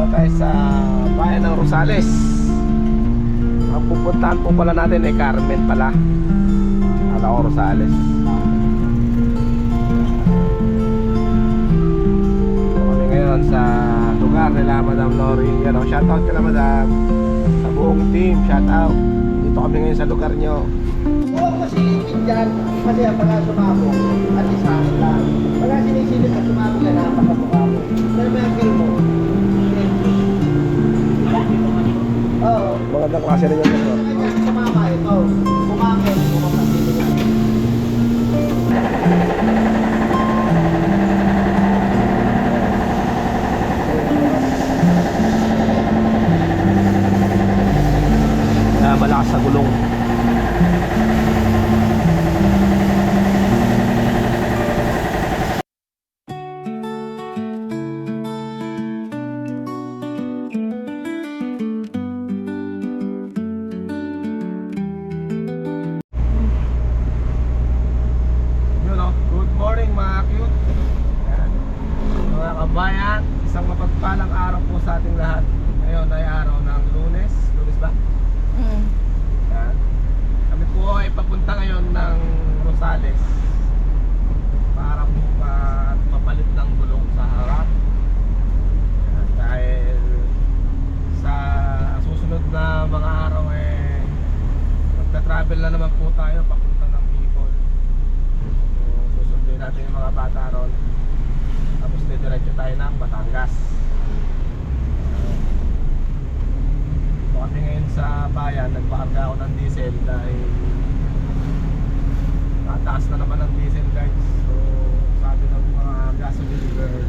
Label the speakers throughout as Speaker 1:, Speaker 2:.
Speaker 1: tayo sa bayan ng Rosales. Ang pupuntahan po pala natin ay Carmen pala. Akala ko Rosales. Kami ngayon sa lugar nila Madam Lori. Yan o, shoutout kila Madam. Sa buong team, shoutout. Dito kami ngayon sa lugar nyo.
Speaker 2: Oo, kasi dyan, kasi ang mga sumabog at isahin lang. Pagka sinisilip at sumabog na napakasumabog. Pero may angkil mo. Oo.
Speaker 1: Magandang klase rin yun.
Speaker 2: Sumama ito. Kumangin. Kumapasili yan.
Speaker 1: Malakas sa gulong. Good morning mga cute. Yan. Mga kabayan, isang mapagpalang araw po sa ating lahat. Ngayon ay araw ng Lunes. Lunes ba? Yan. Kami po ay papunta ngayon ng Rosales para po papalit ng gulong sa harap. Yan. Dahil sa susunod na mga araw magta-travel na naman po tayo papunta ng Bicol. So, susundin natin yung mga bata ron. Tapos diretso tayo ng Batangas. Kami ngayon sa bayan, nagpakarga ako ng diesel dahil mataas na naman ang diesel guys. So sabi ng mga gasoline girl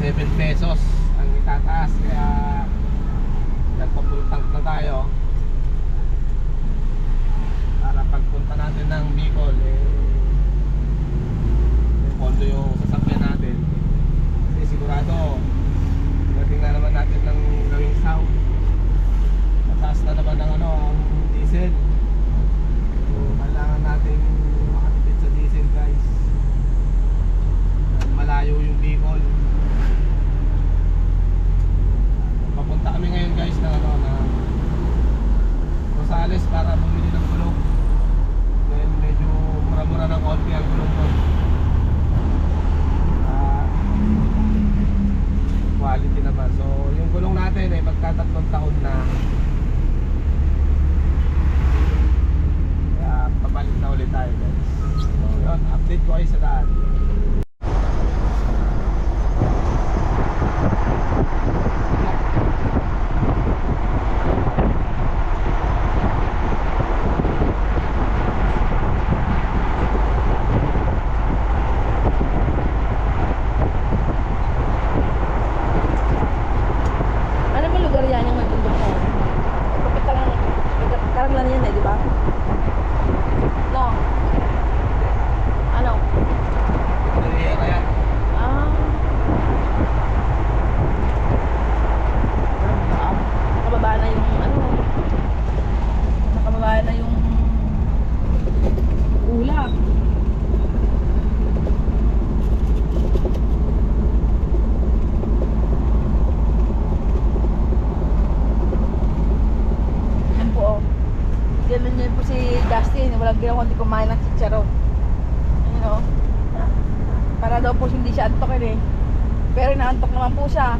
Speaker 1: 7 pesos ang itataas, kaya nagpa-full tank na tayo para pagpunta natin ng Bicol may pondo yung sasakyan natin. Sigurado dating na naman natin ng gawing sound. Mataas na naman ang ang diesel. So kailangan natin makatipid sa diesel guys. Malayo yung Bicol. Papunta kami ngayon guys na na Rosales para bumili ng gulong. Then medyo mura-mura ng konti ang gulong ko. Quality naman. So yung gulong natin ay magkatatlong taon na. Kaya papalit na ulit tayo guys. So yun, update ko kayo sa daan.
Speaker 3: Ginawa hindi kumain ng chicharon. You know? Para daw po hindi siya antokin Pero inaantok naman po siya.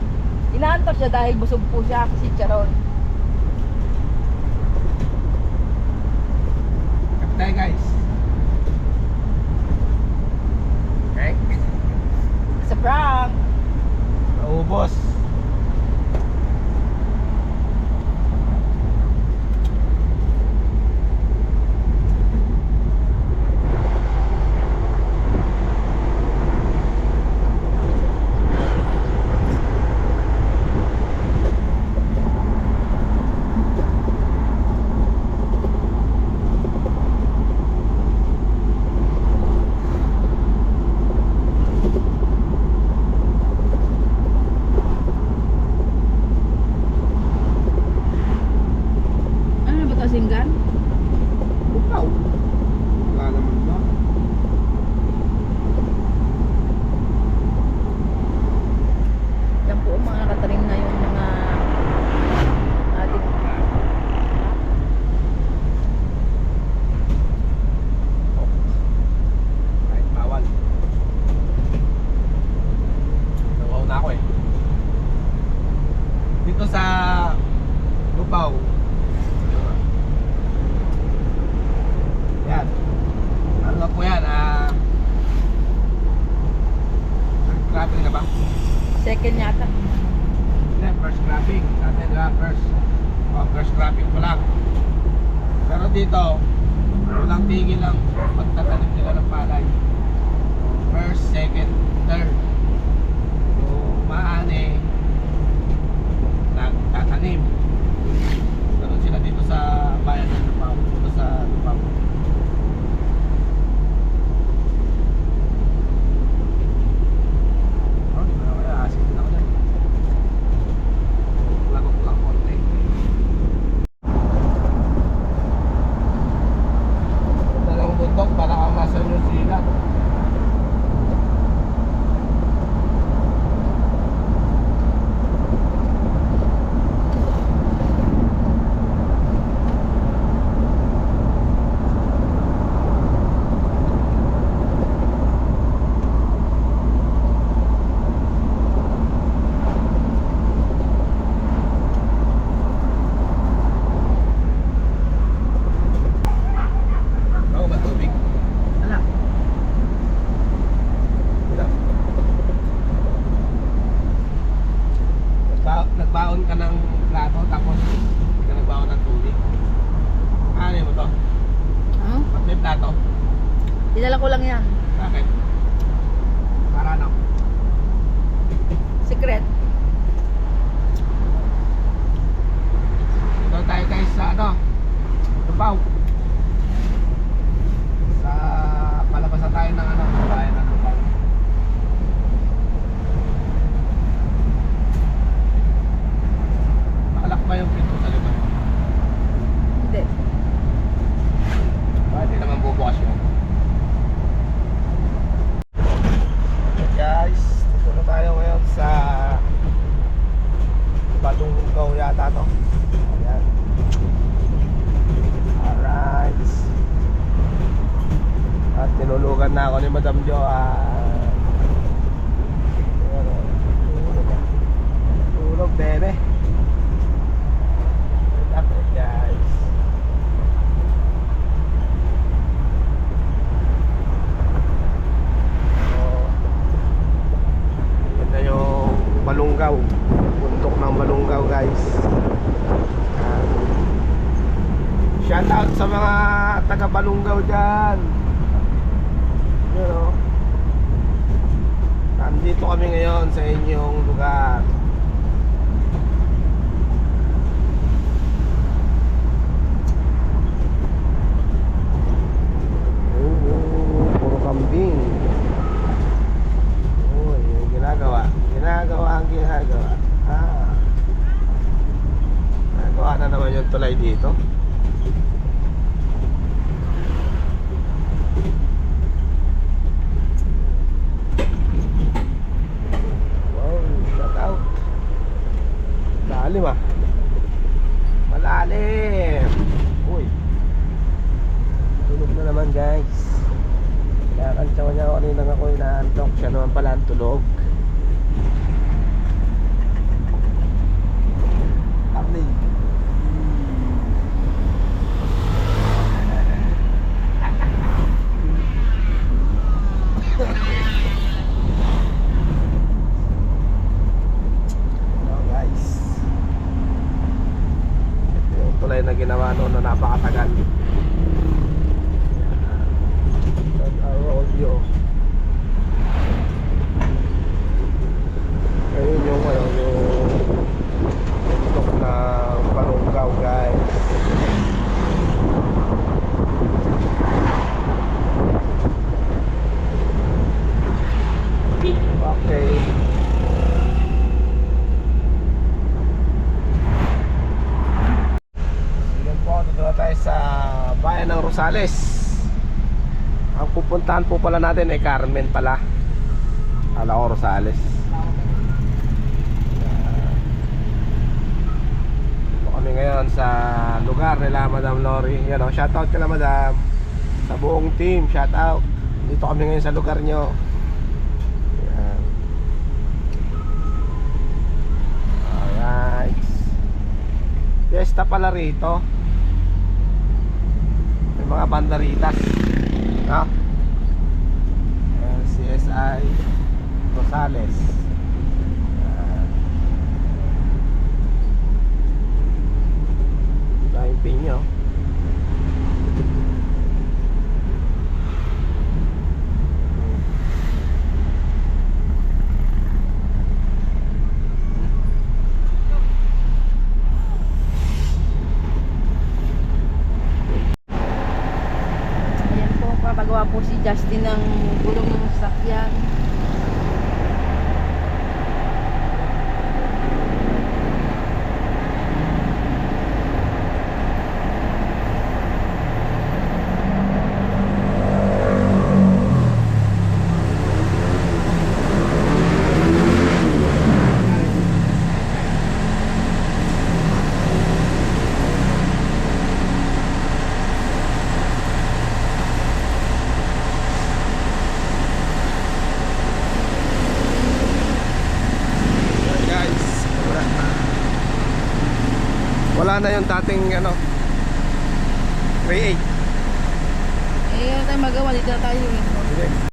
Speaker 3: Inaantok siya dahil busog po siya sa chicharon.
Speaker 1: Kapitay guys. Okay.
Speaker 3: Sa prank.
Speaker 1: Naubos.
Speaker 3: Second yata.
Speaker 1: Hindi, first cropping. Natin na first. First cropping pa lang. Pero dito, walang tigil lang pagtatanim nila ng palay. First, second, third. Kung maani, nagtatanim. Ganun sila dito sa bayan ng Lupao. Dito sa Lupao. Oh, di ba na kaya? Asin din ako dyan. Lagok lang konti. Dalang bundok para kang nasa New Zealand. Oo, matubig.
Speaker 2: Ala.
Speaker 1: Ito. Nagbaon ka ng plato tapos hindi ka nagbaon ng tubig. Ano mo to?
Speaker 3: Huh?
Speaker 1: Ba't may plato?
Speaker 3: Dinala ko lang yan.
Speaker 1: Bakit? Para ano?
Speaker 3: Secret.
Speaker 1: Ito tayo guys sa ano? Lupao. Sa palabas na tayo ng ano? Bayan ng Lupao. Nakalak ba yung pinto sa likod?
Speaker 3: Hindi.
Speaker 1: Hindi naman bubukas yun. Guys, dito na tayo ngayon sa Balunggaw yata to. Ayan. Alright. At tinulugan na ako ni Madam Jo. Tulog, bebe. Dapat guys. Ito yung Balunggaw, bundok ng Balunggaw guys. Shout out sa mga taga Balunggaw dyan. You know, nandito kami ngayon sa inyong lugar. Puro kambing. Uy, yung ginagawa ang ginagawa. Nagawa na naman yung tulay dito. Wow, shout out. Malalim malalim. Uy, tulog na naman guys. Kinakantsaw niya ako kanina ako inaantok. Siya naman pala ang tulog. Arnie. Hello guys. Ito yung tulay na ginawa noon na napakatagal. Audio. Ayun yung ano, yung bundok na Balunggaw guys. Okay. Sige po, dito na tayo sa bayan ng Rosales. Ang pupuntahan po pala natin ay Carmen pala. Kala ko Rosales. Ito kami ngayon sa lugar nila Madam Lori. Yan o, shoutout ka na Madam. Sa buong team, shoutout. Dito kami ngayon sa lugar nyo. Yan. Alright. Fiesta pala rito. May mga banderitas. No? CSI Rosales.
Speaker 3: Justin ng gulong ng sasakyan.
Speaker 1: Guys, wala na yung dating ano 3.8.
Speaker 3: Ano tayo magawa? Dito na tayo eh.
Speaker 1: Sige.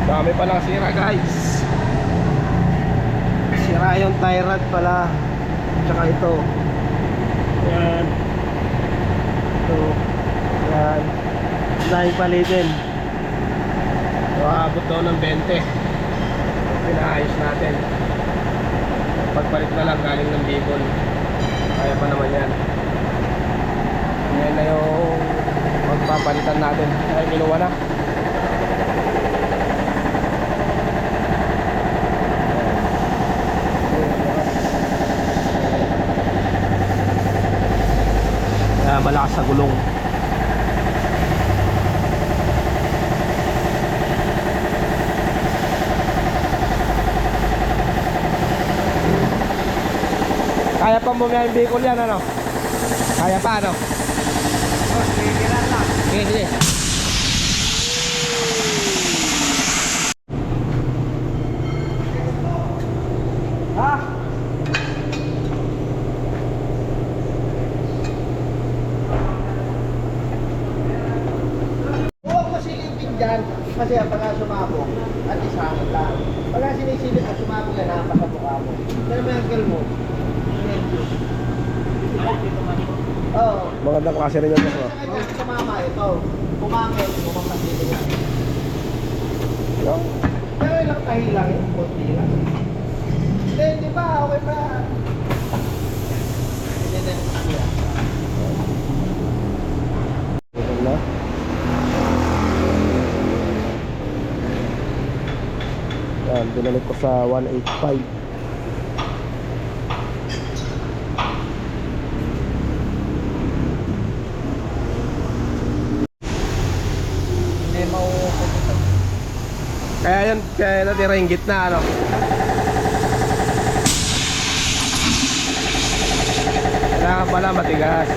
Speaker 1: Dami palang sira guys. Sira yung tie rod pala. Tsaka ito. Yan. Ito. Yan. Dahil palitin. So abot daw ng 20. Pinaayos natin. Pagpalit na lang galing ng Bicol. Kaya pa naman yan. Yan na yung magpapalitan natin. Ay kinuha na. Malakas sa gulong. Kaya pa mo yung Bicol yan ano? Kaya pa ano? Sige, sige. Ha?
Speaker 2: Dyan, kasi pagka sumabog, at isangin lang. Pagka sinisilip mo, sumabog yan, hapas sa mukha mo. Pero may angkel mo, medyo. Oo.
Speaker 1: Magandang klase rin yun.
Speaker 2: Sa kanya, sa mama, ito. Pumangil, pumapasilip yan. Pero ilang tahi lang yun, konti lang. Hindi, di ba? Okay pa. Hindi na yung siya.
Speaker 1: Na? Yan, binalik ko sa 185.
Speaker 2: Hindi mauuputan.
Speaker 1: Kaya yun, kaya natira yung gitna ano. Kailangan pala matigas.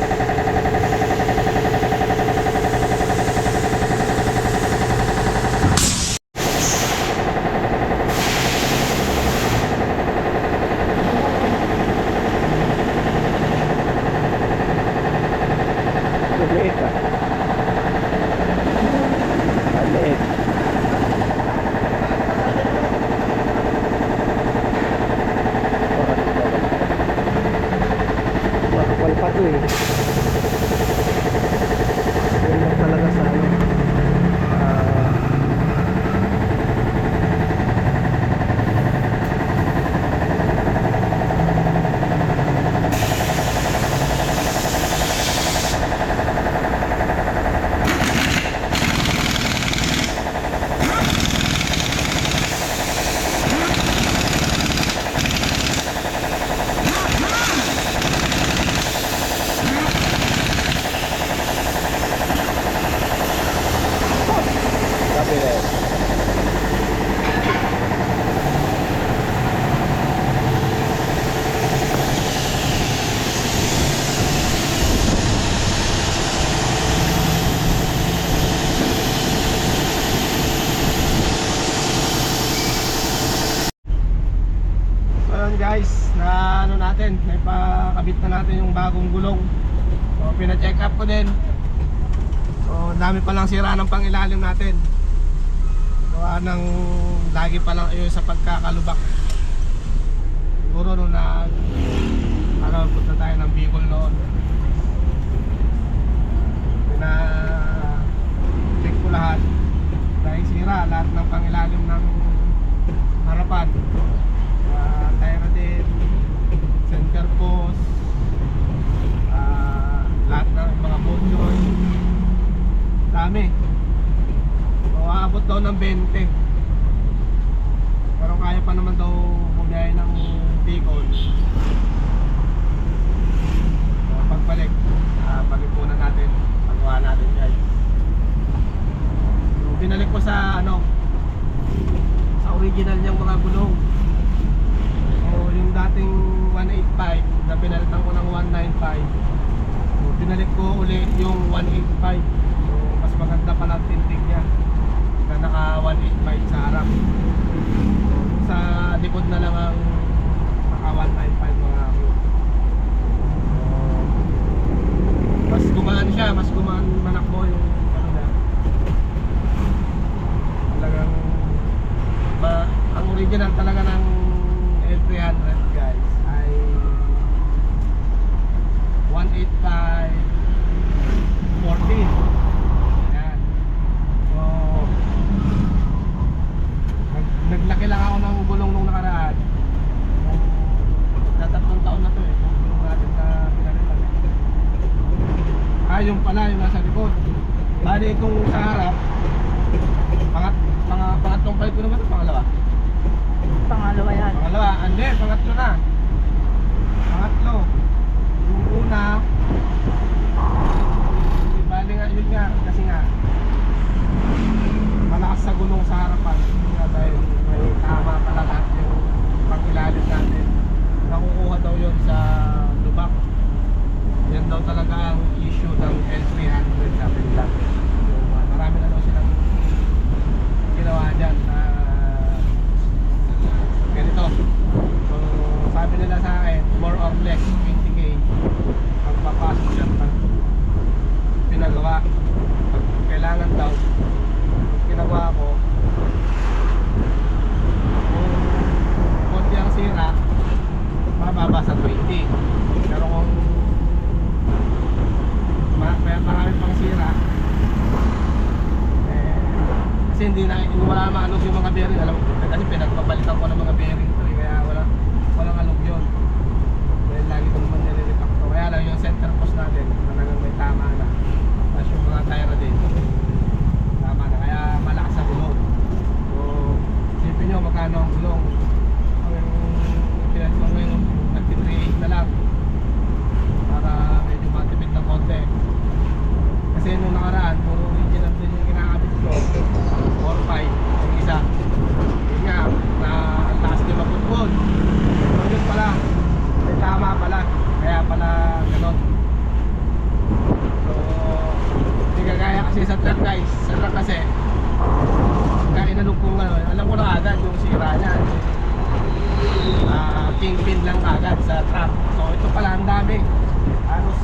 Speaker 1: Liit ah. Liit. Makapal pa to eh. natin, naipakabit na natin yung bagong gulong. So pina-check up ko din. So dami pa lang sira ng pangilalim natin. Gawa ng lagi pa lang yun sa pagkakalubak. Siguro nung punta tayo ng Bicol noon, pina-check ko lahat. Dahil sira lahat ng pangilalim ng harapan, tire din, center post, lahat ng mga bolt joint, dami. So aabot daw ng 20, pero kaya pa naman daw bumiyahe ng Bicol. So pagbalik, pag-ipunan natin, pagawa natin guys. So binalik ko sa sa original niyang mga gulong. So yung dating 185 na pinalitan ko ng 195, so binalik ko uli yung 185. So mas maganda pa ng tintig niya na naka 185 sa harap. So sa likod na lang ang naka 195 mga ako. So mas gumaan siya, mas gumaan manakbo yung na talagang ang original talaga ng L300 guys ay 185 14. Yan. So naglaki lang ako ng gulong nung nakaraan. Natatlong taon na to eh, yung gulong natin na pinalitan. Yung pala yung nasa likod. Bali itong sa harap, pangatlong palit ko naman ito, pangalawa.
Speaker 3: Pangalawa yan.
Speaker 1: Pangalawa, hindi, pangatlo na. Pangatlo. Yung una, bali nga, yun nga, kasi nga malakas sa gulong sa harapan. Nga dahil may tama pala lahat yung pangilalim natin. Nakukuha daw yun sa lubak. Yan daw talaga ang issue ng L300 sabi nila. So, marami na daw silang ginawa dyan na ganito. So sabi nila sa akin, more or less 20k ang papasok dyan pag pinagawa. Pag kailangan daw, ginagawa ko, kung konti ang sira, mababa sa 20. Pero kung marami pang sira, kasi hindi na, wala maalos yung mga bearing. Alam mo, kasi pinagpapalitan ko ng mga bearing to eh, kaya walang alog yun. Dahil lagi ko naman nililipak to. Kaya lang yung center post natin, talagang may tama na. Tapos yung mga tire din, tama na, kaya malakas sa gulong. So isipin nyo magkano ang gulong. Ang pinag-gulong ngayon, nag-3.8 na lang para medyo matipid ng konti. Kasi nung nakaraan, puro original din yung kinakabit ko, 4.5 yung isa. Yun nga, na taas din maputbol. So yun pala, may tama pala, kaya pala ganon. So hindi kagaya kasi sa truck guys. Sa truck kasi kaya inalog ko gano'n, alam ko na agad yung sira niya. Kingpin lang agad sa truck. So ito pala ang dami, halos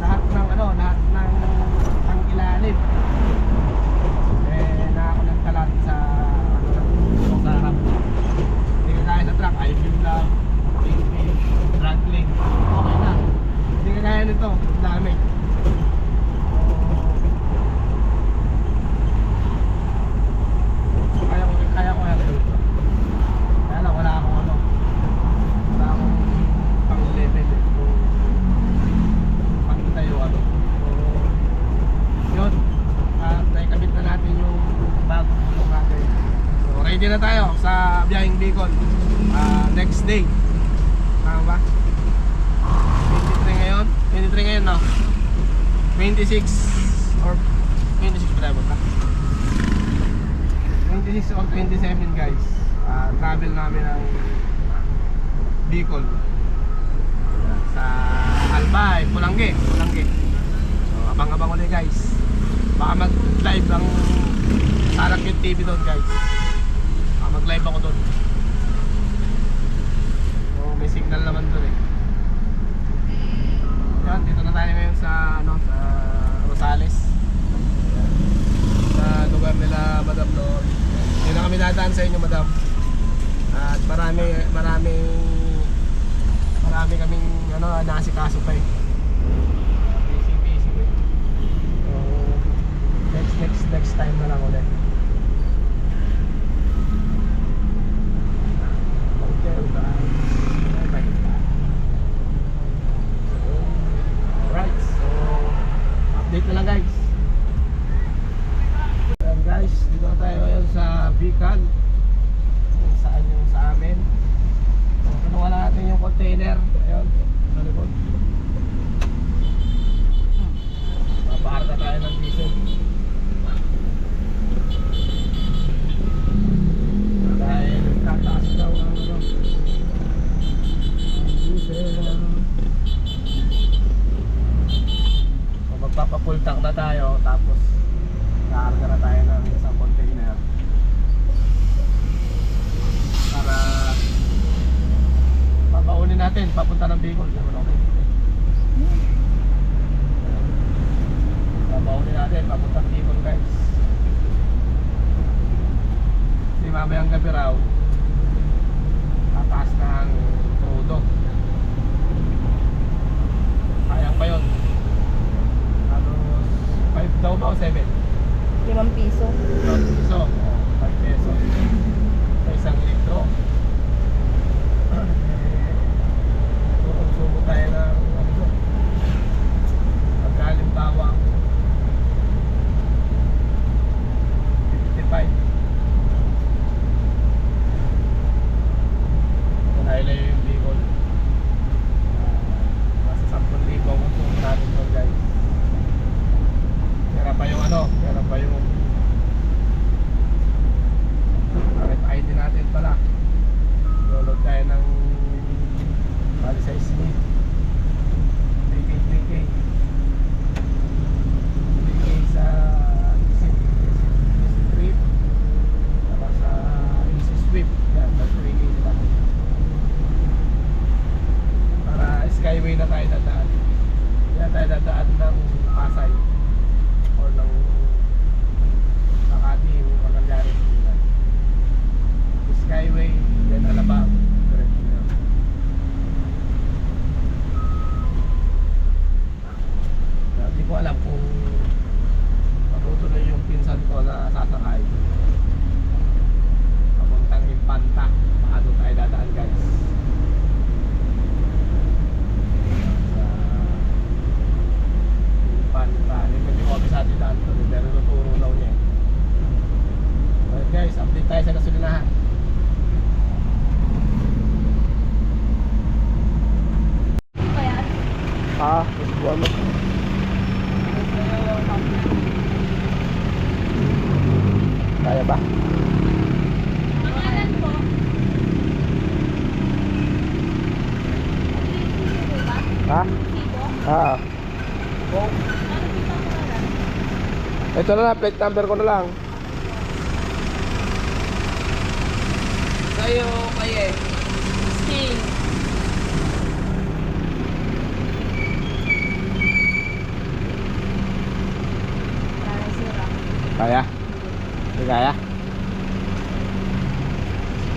Speaker 1: lahat ng ilalim na ako nagtalat sa sa harap. Hindi kagaya sa truck, I-beam lang, kingpin, drag link, okay na. Hindi kagaya nito, dami. Kaya ko yan ito. Kaya lang wala akong pang level eh. Pag tayo yun, naikabit na natin yung bagong gulong natin. So ready na tayo sa biyaheng Bicol. Next day, tama ba? 23 ngayon? 23 ngayon no? 26 or 26 pa tayo ba? 26 or 27 guys. Travel namin ng Bicol sa Albay, Pulangge. So abang-abang ulit guys. Baka mag-live ang Sarakit TV doon guys. Baka mag-live ako doon. So may signal naman doon eh. lang sa inyo, madam. At marami kaming naasikaso pa eh. Busy eh. So, next time na lang ulit. Okay, bye. Alright, so update na lang guys. Ayan guys, dito na tayo ngayon sa Bican. Kung saan yung sa amin. So, kinuha na natin yung container. Ayun, sa likod. Mabaharga tayo ng diesel. Dahil tataas daw ang diesel. So, magpapapull tank na tayo. Tapos kakarga na tayo ng isang container para babaunin natin papunta ng Bicol. Babaunin natin papunta ng Bicol guys. Kasi mamayang gabi raw tataas na ang crudo. Sayang pa yun. Ano, 5 daw ba o 7?
Speaker 3: 5 piso.
Speaker 1: 5 piso. 5 peso. Sa isang litro. Kukonsumo tayo ng pagkalimbawa 55. Nailayo yung Bicol. Nasa 10,000 ang konsumo natin doon guys. Pera pa yung RFID natin pala. Download tayo ng bali sa Smith 3K sa Easy Trip tapos sa Easy Swift. Yan, 3K nila para Skyway na tayo dadaan. Yan tayo dadaan ng Pasay or ng Makati yung nangyari sa Pilan. Skyway, then Alabang, diretso na. Hindi ko alam kung matutuloy yung pinsan ko na sasakay papuntang Impanta. Baka doon tayo dadaan guys. Impanta, hindi ko kami sa atin daan to, pero tuturo daw niya. Alright guys, update tayo sa gasolinahan. Mas buwan mo. Kaya ba?
Speaker 3: Pangalan po?
Speaker 1: Ha?
Speaker 3: Sibo?
Speaker 1: Ah.
Speaker 3: Ano dito ang pangalan?
Speaker 1: Ito na lang, plate number ko na lang.
Speaker 2: Sa'yo, kaye.
Speaker 3: Sting.
Speaker 1: Kaya? Hindi kaya?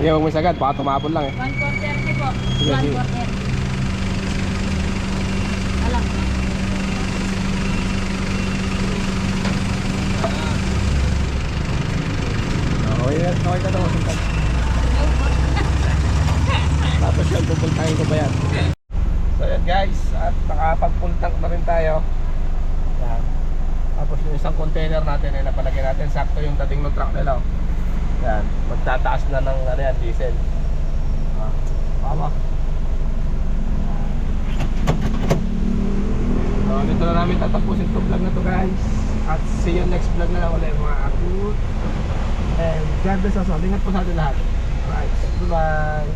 Speaker 1: Sige, huwag mo sagad, baka tumapon lang eh.
Speaker 3: 1/4 po.
Speaker 1: Sige, sige.
Speaker 3: 1/4. Alam.
Speaker 1: Okay ka daw. Tapos yan, pupuntahin ko ba yan? So yan guys, at nakapag-full tank na rin tayo. Yan. Tapos yung isang container natin ay napalagay natin, sakto yung dating ng truck nila. Yan, magtataas na ng diesel. Tama. So dito na namin tatapusin itong vlog na to guys. At see you next vlog na lang ulit mga akut. And God bless us all. Ingat po sa atin lahat. Alright, bye-bye.